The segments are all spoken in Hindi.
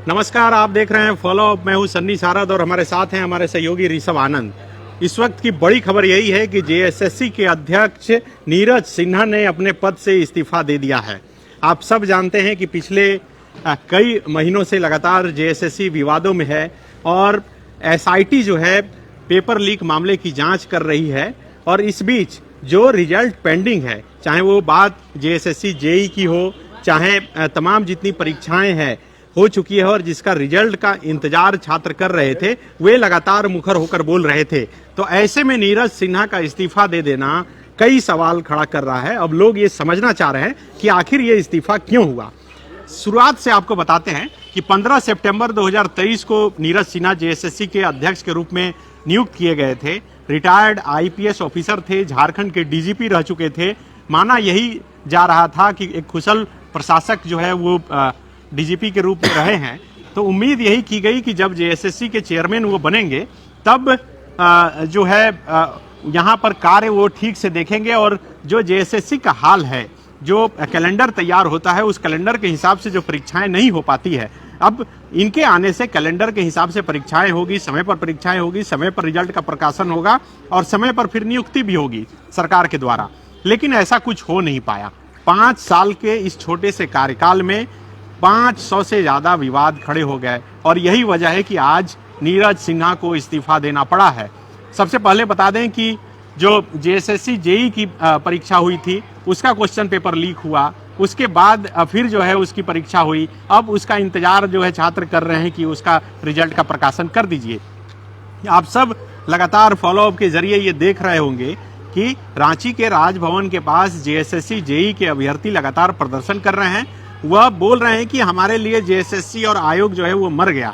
नमस्कार, आप देख रहे हैं फॉलो अप। मैं हूं सन्नी सारद और हमारे साथ हैं हमारे सहयोगी ऋषभ आनंद। इस वक्त की बड़ी खबर यही है कि जेएसएससी के अध्यक्ष नीरज सिन्हा ने अपने पद से इस्तीफा दे दिया है। आप सब जानते हैं कि पिछले कई महीनों से लगातार जेएसएससी विवादों में है और एसआईटी जो है पेपर लीक मामले की जांच कर रही है। और इस बीच जो रिजल्ट पेंडिंग है, चाहे वो बात जेएसएससी जेई की हो, चाहे तमाम जितनी परीक्षाएं हैं हो चुकी है और जिसका रिजल्ट का इंतजार छात्र कर रहे थे, वे लगातार मुखर होकर बोल रहे थे। तो ऐसे में नीरज सिन्हा का इस्तीफा दे देना कई सवाल खड़ा कर रहा है। अब लोग ये समझना चाह रहे हैं कि आखिर ये इस्तीफा क्यों हुआ। शुरुआत से आपको बताते हैं कि 15 सितंबर 2023 को नीरज सिन्हा जेएसएससी के अध्यक्ष के रूप में नियुक्त किए गए थे। रिटायर्ड आईपीएस ऑफिसर थे, झारखंड के डीजीपी रह चुके थे। माना यही जा रहा था कि एक कुशल प्रशासक जो है वो डीजीपी के रूप में रहे हैं। तो उम्मीद यही की गई कि जब जेएसएससी के चेयरमैन वो बनेंगे तब जो है यहाँ पर कार्य वो ठीक से देखेंगे और जो जेएसएससी का हाल है, जो कैलेंडर तैयार होता है, उस कैलेंडर के हिसाब से जो परीक्षाएं नहीं हो पाती है, अब इनके आने से कैलेंडर के हिसाब से परीक्षाएं होगी, समय पर परीक्षाएं होगी, समय पर रिजल्ट का प्रकाशन होगा और समय पर फिर नियुक्ति भी होगी सरकार के द्वारा। लेकिन ऐसा कुछ हो नहीं पाया। 5 साल के इस छोटे से कार्यकाल में 500 से ज्यादा विवाद खड़े हो गए और यही वजह है कि आज नीरज सिन्हा को इस्तीफा देना पड़ा है। सबसे पहले बता दें कि जो जेएसएससी जेई की परीक्षा हुई थी, उसका क्वेश्चन पेपर लीक हुआ। उसके बाद फिर जो है उसकी परीक्षा हुई। अब उसका इंतजार जो है छात्र कर रहे हैं कि उसका रिजल्ट का प्रकाशन कर दीजिए। आप सब लगातार फॉलोअप के जरिए ये देख रहे होंगे कि रांची के राजभवन के पास जेएसएससी जेई के अभ्यर्थी लगातार प्रदर्शन कर रहे हैं। वह बोल रहे हैं कि हमारे लिए जेएसएससी और आयोग जो है वो मर गया।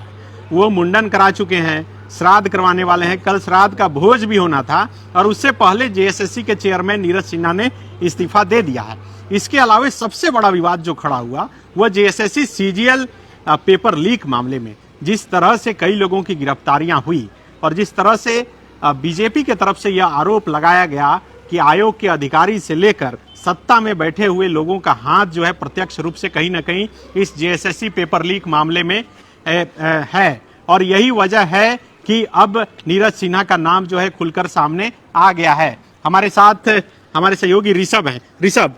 वो मुंडन करा चुके हैं, श्राद्ध करवाने वाले हैं, कल श्राद्ध का भोज भी होना था और उससे पहले जेएसएससी के चेयरमैन नीरज सिन्हा ने इस्तीफा दे दिया है। इसके अलावा सबसे बड़ा विवाद जो खड़ा हुआ वह जेएसएससी सीजीएल पेपर लीक मामले में जिस तरह से कई लोगों की गिरफ्तारियां हुई और जिस तरह से बीजेपी के तरफ से यह आरोप लगाया गया कि आयोग के अधिकारी से लेकर सत्ता में बैठे हुए लोगों का हाथ जो है प्रत्यक्ष रूप से कहीं ना कहीं इस जेएसएससी पेपर लीक मामले में है। और यही वजह है कि अब नीरज सिन्हा का नाम जो है खुलकर सामने आ गया है। हमारे साथ हमारे सहयोगी ऋषभ हैं। ऋषभ,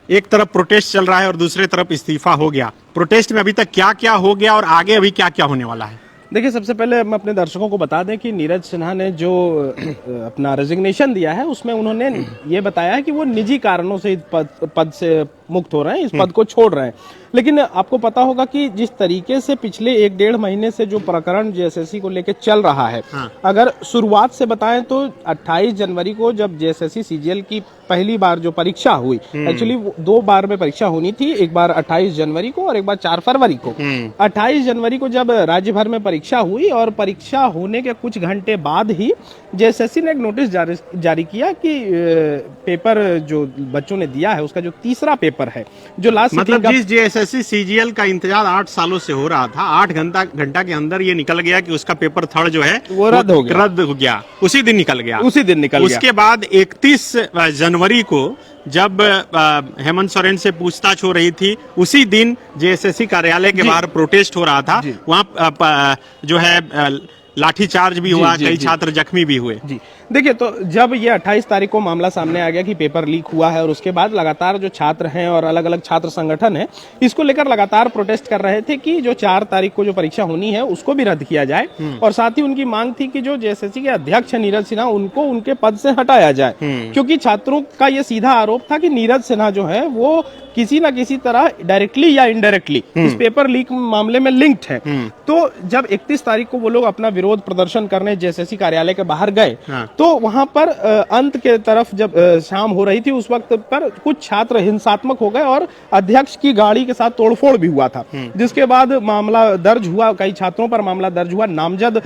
एक तरफ प्रोटेस्ट चल रहा है और दूसरी तरफ इस्तीफा हो गया। प्रोटेस्ट में अभी तक क्या क्या हो गया और आगे अभी क्या क्या होने वाला है? देखिए, सबसे पहले हम अपने दर्शकों को बता दें कि नीरज सिन्हा ने जो अपना रेजिग्नेशन दिया है उसमें उन्होंने ये बताया है कि वो निजी कारणों से पद से मुक्त हो रहे हैं, इस पद को छोड़ रहे हैं। लेकिन आपको पता होगा कि जिस तरीके से पिछले 1-1.5 महीने से जो प्रकरण जेएसएससी को लेकर चल रहा है, अगर शुरुआत से बताएं तो 28 जनवरी को जब जेएसएससी सीजीएल की पहली बार जो परीक्षा हुई, एक्चुअली 2 बार में परीक्षा होनी थी, एक बार 28 जनवरी को और एक बार 4 फरवरी को। 28 जनवरी को जब राज्य भर में परीक्षा हुई और परीक्षा होने के कुछ घंटे बाद ही जेएसएससी ने एक नोटिस जारी किया कि पेपर जो बच्चों ने दिया है उसका जो तीसरा पेपर है, जो लास्ट मतलब जिस जेएसएससी सीजीएल का इंतजार 8 सालों से हो रहा था, 8 घंटा के अंदर ये निकल गया कि उसका पेपर थर्ड जो है वो रद्द हो गया। उसी दिन निकल गया। उसके बाद 31 जनवरी को जब हेमंत सोरेन से पूछताछ हो रही थी, उसी दिन जेएसएससी कार्यालय के बाहर प्रोटेस्ट हो रहा था। वहाँ जो है लाठीचार्ज भी हुआ, कई छात्र जख्मी भी हुए। जी देखिए, तो जब ये 28 तारीख को मामला सामने आ गया कि पेपर लीक हुआ है और उसके बाद लगातार जो छात्र हैं और अलग अलग छात्र संगठन है इसको लेकर लगातार प्रोटेस्ट कर रहे थे कि जो 4 तारीख को जो परीक्षा होनी है उसको भी रद्द किया जाए और साथ ही उनकी मांग थी कि जो जेएसएससी के अध्यक्ष है नीरज सिन्हा, उनको उनके पद से हटाया जाए। क्योंकि छात्रों का ये सीधा आरोप था कि नीरज सिन्हा जो है वो किसी न किसी तरह डायरेक्टली या इनडायरेक्टली इस पेपर लीक मामले में लिंक्ड है। तो जब 31 तारीख को वो लोग अपना विरोध प्रदर्शन करने जेएसएससी कार्यालय के बाहर गए, तो वहां पर अंत के तरफ जब शाम हो रही थी उस वक्त पर कुछ छात्र हिंसात्मक हो गए और अध्यक्ष की गाड़ी के साथ तोड़फोड़ भी हुआ था, जिसके बाद मामला दर्ज हुआ। कई छात्रों पर मामला दर्ज हुआ, नामजद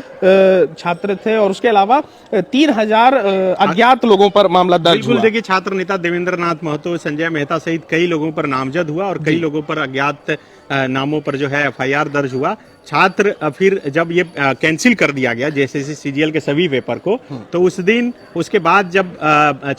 छात्र थे और उसके अलावा 3000 अज्ञात लोगों पर मामला दर्ज हुआ। देखिए, छात्र नेता देवेंद्र नाथ महतो, संजय मेहता सहित कई लोगों पर नामजद हुआ और कई लोगों पर अज्ञात नामों पर जो है एफआईआर दर्ज हुआ। छात्र फिर जब ये कैंसिल कर दिया गया जेएसएससी सीजीएल के सभी पेपर को, तो उस दिन उसके बाद जब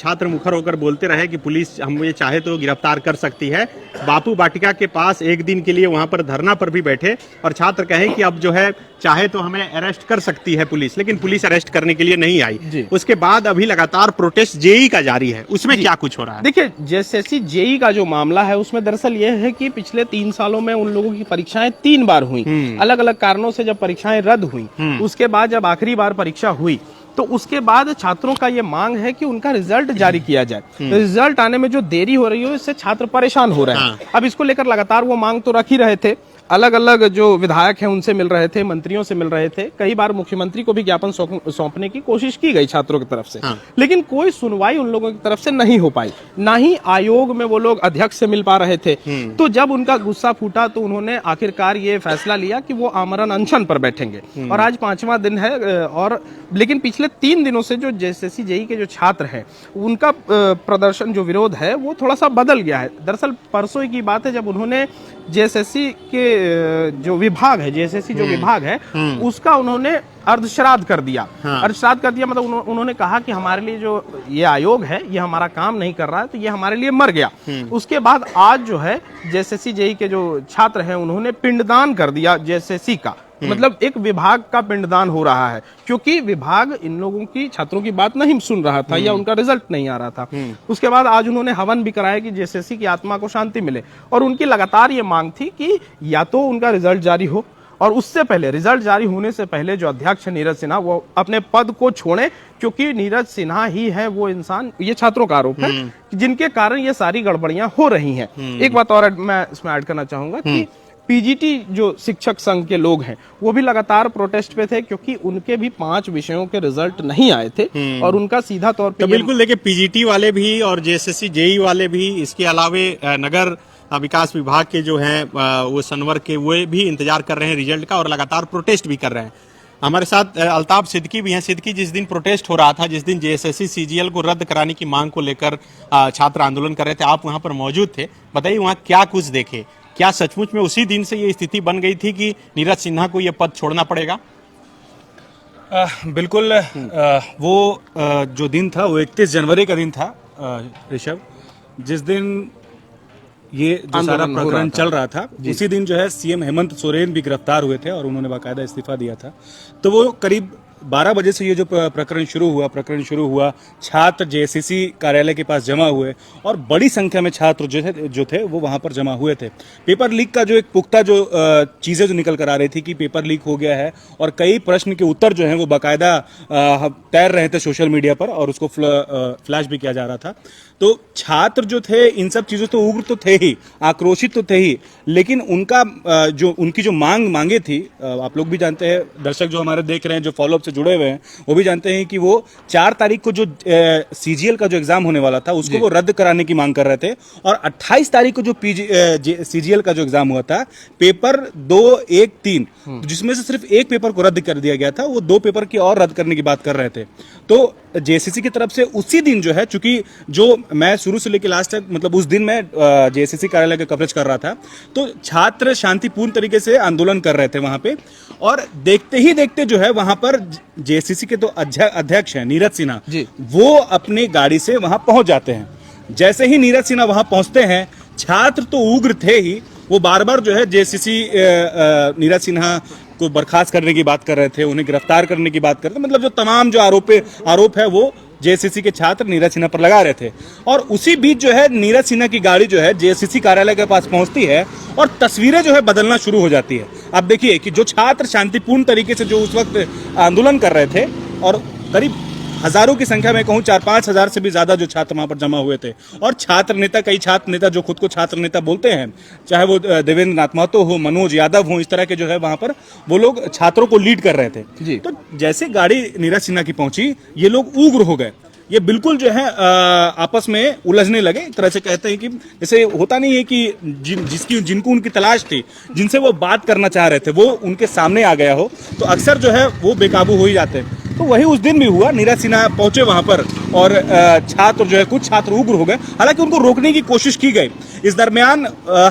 छात्र मुखर होकर बोलते रहे कि पुलिस हम ये चाहे तो गिरफ्तार कर सकती है, बापू वाटिका के पास एक दिन के लिए वहां पर धरना पर भी बैठे और छात्र कहें कि अब जो है चाहे तो हमें अरेस्ट कर सकती है पुलिस, लेकिन पुलिस अरेस्ट करने के लिए नहीं आई। उसके बाद अभी लगातार प्रोटेस्ट जेई का जारी है, उसमें क्या कुछ हो रहा है? देखिए, जेएसएससी जेई का जो मामला है उसमें दरअसल ये है कि पिछले 3 सालों में उन लोगों की परीक्षाएं 3 बार हुई। अलग अलग कारणों से जब परीक्षाएं रद्द हुई, उसके बाद जब आखिरी बार परीक्षा हुई तो उसके बाद छात्रों का ये मांग है कि उनका रिजल्ट जारी किया जाए। रिजल्ट आने में जो देरी हो रही है इससे छात्र परेशान हो रहे हैं। अब इसको लेकर लगातार वो मांग तो रख ही रहे थे, अलग अलग जो विधायक हैं उनसे मिल रहे थे, मंत्रियों से मिल रहे थे, कई बार मुख्यमंत्री को भी ज्ञापन सौंपने की कोशिश की गई छात्रों की तरफ से, लेकिन कोई सुनवाई उन लोगों की तरफ से नहीं हो पाई। ना ही आयोग में वो लोग अध्यक्ष से मिल पा रहे थे। तो जब उनका गुस्सा फूटा तो उन्होंने आखिरकार ये फैसला लिया कि वो आमरण अनशन पर बैठेंगे और आज 5वां दिन है। और लेकिन पिछले 3 दिनों से जो जेएसएससी जेई के जो छात्र हैं उनका प्रदर्शन, जो विरोध है वो थोड़ा सा बदल गया है। दरअसल परसों की बात है जब उन्होंने जेएसएससी के जो विभाग है, जेएसएससी जो विभाग है उसका उन्होंने अर्धश्राद्ध कर दिया। अर्धश्राद्ध कर दिया मतलब उन्होंने कहा कि हमारे लिए जो ये आयोग है ये हमारा काम नहीं कर रहा है, तो ये हमारे लिए मर गया। उसके बाद आज जो है जेएसएससी जेई के जो छात्र हैं उन्होंने पिंडदान कर दिया जेएसएससी का, मतलब एक विभाग का पिंडदान हो रहा है, क्योंकि विभाग इन लोगों की, छात्रों की बात नहीं सुन रहा था या उनका रिजल्ट नहीं आ रहा था। उसके बाद आज उन्होंने हवन भी कराया कि जेएसएससी की आत्मा को शांति मिले, और उनकी लगातार ये मांग थी कि या तो उनका रिजल्ट जारी हो, और उससे पहले, रिजल्ट जारी होने से पहले जो अध्यक्ष नीरज सिन्हा वो अपने पद को छोड़े, क्योंकि नीरज सिन्हा ही है वो इंसान, ये छात्रों का आरोप है, जिनके कारण ये सारी गड़बड़ियां हो रही हैं। एक बात और मैं इसमें ऐड करना चाहूंगा कि पीजीटी जो शिक्षक संघ के लोग हैं वो भी लगातार प्रोटेस्ट पे थे, क्योंकि उनके भी 5 विषयों के रिजल्ट नहीं आए थे और उनका सीधा तौर पे तो बिल्कुल देखिए, पीजीटी वाले भी और जेएसएससी जेई वाले भी, इसके अलावे नगर विकास विभाग के जो हैं वो सनवर के, वो भी इंतजार कर रहे हैं रिजल्ट का और लगातार प्रोटेस्ट भी कर रहे हैं। हमारे साथ अल्ताफ सिद्दीकी भी हैं। सिद्दीकी, जिस दिन प्रोटेस्ट हो रहा था, जिस दिन जेएसएससी सीजीएल को रद्द कराने की मांग को लेकर छात्र आंदोलन कर रहे थे, आप वहां पर मौजूद थे, बताइए वहां क्या कुछ देखे? क्या सचमुच में उसी दिन से ये स्थिति बन गई थी कि नीरज सिन्हा को ये पद छोड़ना पड़ेगा? बिल्कुल। वो जो दिन था वो 31 जनवरी का दिन था ऋषभ, जिस दिन ये जो सारा प्रकरण चल रहा था। उसी दिन जो है सीएम हेमंत सोरेन भी गिरफ्तार हुए थे और उन्होंने बाकायदा इस्तीफा दिया था। तो वो करीब 12 बजे से ये जो प्रकरण शुरू हुआ, छात्र जेएसएससी कार्यालय के पास जमा हुए और बड़ी संख्या में छात्र जो थे वो वहां पर जमा हुए थे। पेपर लीक का जो एक पुख्ता जो चीजें जो निकल कर आ रही थी कि पेपर लीक हो गया है, और कई प्रश्न के उत्तर जो हैं वो बाकायदा तैर रहे थे सोशल मीडिया पर और उसको फ्लैश भी किया जा रहा था। तो छात्र जो थे इन सब चीजों तो उग्र तो थे ही, आक्रोशित तो थे ही, लेकिन उनकी जो मांगे थी, आप लोग भी जानते हैं, दर्शक जो हमारे देख रहे हैं, जो फॉलोअप से जुड़े हुए हैं, वो भी जानते हैं कि वो 4 तारीख को जो सीजीएल का जो एग्जाम होने वाला था उसको वो रद्द कराने की मांग कर रहे थे, और 28 तारीख को जो सीजीएल का जो एग्जाम हुआ था, पेपर 2, 1, 3, जिसमें से सिर्फ एक पेपर को रद्द कर दिया गया था, वो 2 पेपर की और रद्द करने की बात कर रहे थे। तो जेएसएससी की तरफ से उसी दिन जो है, चूंकि जो मैं शुरू से लेकर लास्ट तक, मतलब उस दिन मैं जेएसएससी कार्यालय का कवरेज कर रहा था, तो छात्र शांतिपूर्ण तरीके से आंदोलन कर रहे थे वहां पे, और देखते ही देखते जो है वहां पर जेएसएससी के तो अध्यक्ष हैं नीरज सिन्हा, वो अपनी गाड़ी से वहां पहुंच जाते हैं। जैसे ही नीरज सिन्हा वहां पहुंचते हैं, छात्र तो उग्र थे ही, वो बार बार जो है जेएसएससी नीरज सिन्हा को बर्खास्त करने की बात कर रहे थे, उन्हें गिरफ्तार करने की बात कर रहे थे, मतलब जो तमाम जो आरोप है वो जेएसएससी के छात्र नीरज सिन्हा पर लगा रहे थे। और उसी बीच जो है नीरज सिन्हा की गाड़ी जो है जेएसएससी कार्यालय के पास पहुंचती है और तस्वीरें जो है बदलना शुरू हो जाती है। अब देखिए कि जो छात्र शांतिपूर्ण तरीके से जो उस वक्त आंदोलन कर रहे थे, और करीब हजारों की संख्या में कहूं 4-5 हजार से भी ज्यादा जो छात्र वहां पर जमा हुए थे, और छात्र नेता, कई छात्र नेता जो खुद को छात्र नेता बोलते हैं, चाहे वो देवेंद्र नाथ महतो हो, मनोज यादव हो, इस तरह के जो है वहां पर वो लोग छात्रों को लीड कर रहे थे। तो जैसे गाड़ी नीरज सिन्हा की पहुंची, ये लोग उग्र हो गए, ये बिल्कुल जो है आपस में उलझने लगे। एक तरह से कहते हैं कि जैसे होता नहीं है कि जिनको उनकी तलाश थी, जिनसे वो बात करना चाह रहे थे, वो उनके सामने आ गया हो, तो अक्सर जो है वो बेकाबू हो ही जाते हैं। तो वही उस दिन भी हुआ। नीरज सिन्हा पहुंचे वहां पर और छात्र जो है, कुछ छात्र उग्र हो गए, हालांकि उनको रोकने की कोशिश की गई। इस दरमियान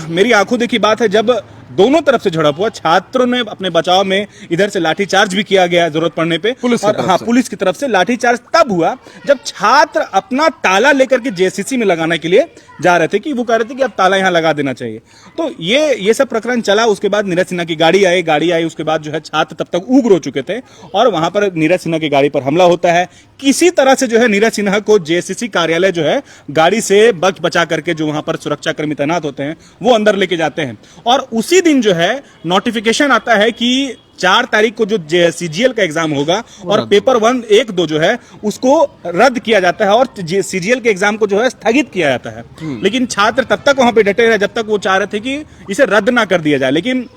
मेरी आंखों देखी बात है, जब दोनों तरफ से झड़प हुआ। छात्रों ने अपने बचाव में इधर से लाठीचार्ज भी किया गया जरूरत पड़ने पे, पुलिस की तरफ से लाठीचार्ज तब हुआ जब छात्र अपना ताला लेकर के जेएसएससी में लगाने के लिए जा रहे थे, कि वो कह रहे थे कि अब ताला यहां लगा देना चाहिए। तो ये सब प्रकरण चला। उसके बाद नीरज सिन्हा की गाड़ी आई, उसके बाद जो है छात्र तब तक उग्र हो चुके थे और वहां पर नीरज सिन्हा की गाड़ी पर हमला होता है। किसी तरह से जो है नीरज सिन्हा को जेएसएससी कार्यालय जो है गाड़ी से बचा करके, जो वहां पर सुरक्षाकर्मी तैनात होते हैं, वो अंदर लेके जाते हैं। और उसी दिन जो है नोटिफिकेशन आता है कि 4 तारीख को जो सीजीएल का एग्जाम होगा और पेपर 1, 1, 2 जो है उसको रद्द किया जाता है और सीजीएल के एग्जाम को जो है स्थगित किया जाता है। लेकिन छात्र तब तक वहां पे डटे रहे जब तक वो चाह रहे थे कि इसे रद्द ना कर दिया जाए, लेकिन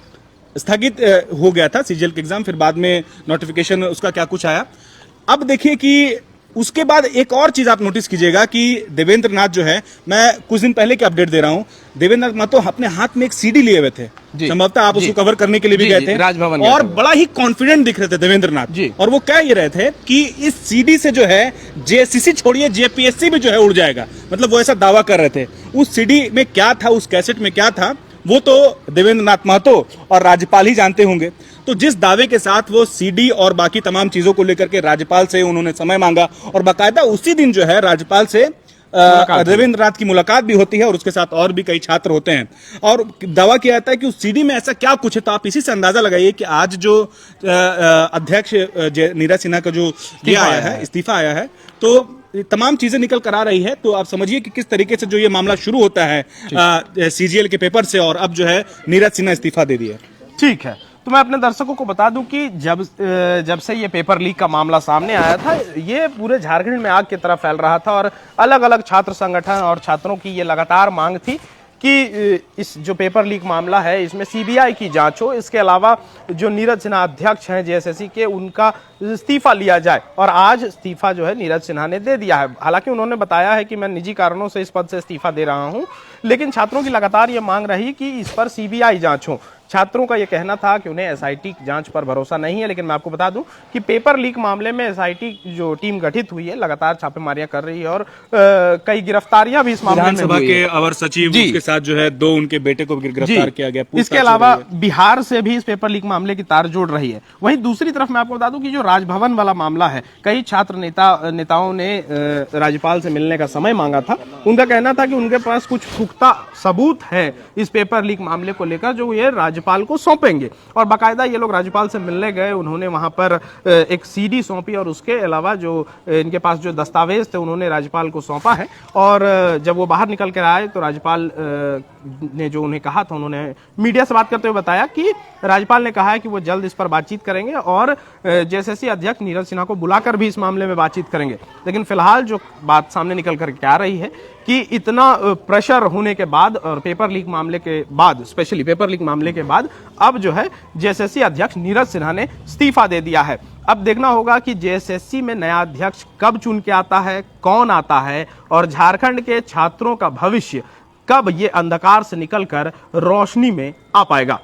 स्थगित हो गया था सीजीएल का एग्जाम। फिर बाद में नोटिफिकेशन उसका क्या कुछ आया। अब देखिए कि उसके बाद एक और चीज आप नोटिस कीजिएगा कि देवेंद्र नाथ जो है, मैं कुछ दिन पहले की अपडेट दे रहा हूं, देवेंद्र नाथ तो अपने हाथ में एक सीडी लिए हुए थे, संभवतः आप उसको कवर करने के लिए भी गए थे राजभवन, और बड़ा ही कॉन्फिडेंट दिख रहे थे देवेंद्र नाथ। और वो कह ये रहे थे कि इस सीडी से जो है जेएसएससी छोड़िए जेपीएससी भी जो है उड़ जाएगा, मतलब वो ऐसा दावा कर रहे थे। उस सीडी में क्या था, उस कैसेट में क्या था, वो तो देवेंद्र नाथ महतो और राज्यपाल ही जानते होंगे। तो जिस दावे के साथ वो सीडी और बाकी तमाम चीजों को लेकर के राज्यपाल से उन्होंने समय मांगा और बाकायदा उसी दिन जो है राज्यपाल से देवेंद्र नाथ की मुलाकात भी होती है और उसके साथ और भी कई छात्र होते हैं और दावा किया जाता है कि उस सीडी में ऐसा क्या कुछ है। तो आप इसी से अंदाजा लगाइए कि आज जो अध्यक्ष नीरज सिन्हा का जो इस्तीफा आया है, तो तमाम चीजें निकल कर आ रही है। तो आप समझिए कि किस तरीके से जो ये मामला शुरू होता है सीजीएल के पेपर से और अब जो है नीरज सिन्हा इस्तीफा दे दिया। ठीक है, तो मैं अपने दर्शकों को बता दूं कि जब से ये पेपर लीक का मामला सामने आया था, ये पूरे झारखंड में आग की तरह फैल रहा था और अलग अलग छात्र संगठन और छात्रों की ये लगातार मांग थी कि इस जो पेपर लीक मामला है इसमें सीबीआई की जांच हो। इसके अलावा जो नीरज सिन्हा अध्यक्ष हैं जेएसएससी के, उनका इस्तीफा लिया जाए और आज इस्तीफा जो है नीरज सिन्हा ने दे दिया है। हालांकि उन्होंने बताया है कि मैं निजी कारणों से इस पद से इस्तीफा दे रहा हूं, लेकिन छात्रों की लगातार ये मांग रही कि इस पर सीबीआई जांच हो। छात्रों का यह कहना था कि उन्हें एसआईटी जांच पर भरोसा नहीं है, लेकिन मैं आपको बता दूं कि पेपर लीक मामले में एसआईटी जो टीम गठित हुई है लगातार छापेमारियां कर रही है और कई गिरफ्तारियां भी इस मामले में विधानसभा के अवर सचिव के साथ जो है 2 उनके बेटे को भी गिरफ्तार किया गया। इसके अलावा बिहार से भी इस पेपर लीक मामले की तार जोड़ रही है। वहीं दूसरी तरफ मैं आपको बता दूं कि जो राजभवन वाला मामला है, कई छात्र नेताओं ने राज्यपाल से मिलने का समय मांगा था। उनका कहना था कि उनके पास कुछ पुख्ता सबूत है इस पेपर लीक मामले को लेकर जो ये राज्यपाल को सौंपेंगे और बाकायदा ये लोग राज्यपाल से मिलने गए। उन्होंने वहां पर एक सीडी सौंपी और उसके अलावा जो इनके पास जो दस्तावेज थे उन्होंने राज्यपाल को सौंपा है। और जब वो बाहर निकल कर आए तो राज्यपाल ने जो उन्हें कहा था, उन्होंने मीडिया से बात करते हुए बताया कि राज्यपाल ने कहा है कि वो जल्द इस पर बातचीत करेंगे और जेएसएससी अध्यक्ष नीरज सिन्हा को बुलाकर भी इस मामले में बातचीत करेंगे। लेकिन फिलहाल जो बात सामने निकल कर के आ रही है कि इतना प्रेशर होने के बाद और पेपर लीक मामले के बाद, स्पेशली पेपर लीक मामले के बाद, अब जो है जेएसएससी अध्यक्ष नीरज सिन्हा ने इस्तीफा दे दिया है। अब देखना होगा कि जेएसएससी में नया अध्यक्ष कब चुन के आता है, कौन आता है और झारखंड के छात्रों का भविष्य कब ये अंधकार से निकलकर रोशनी में आ पाएगा।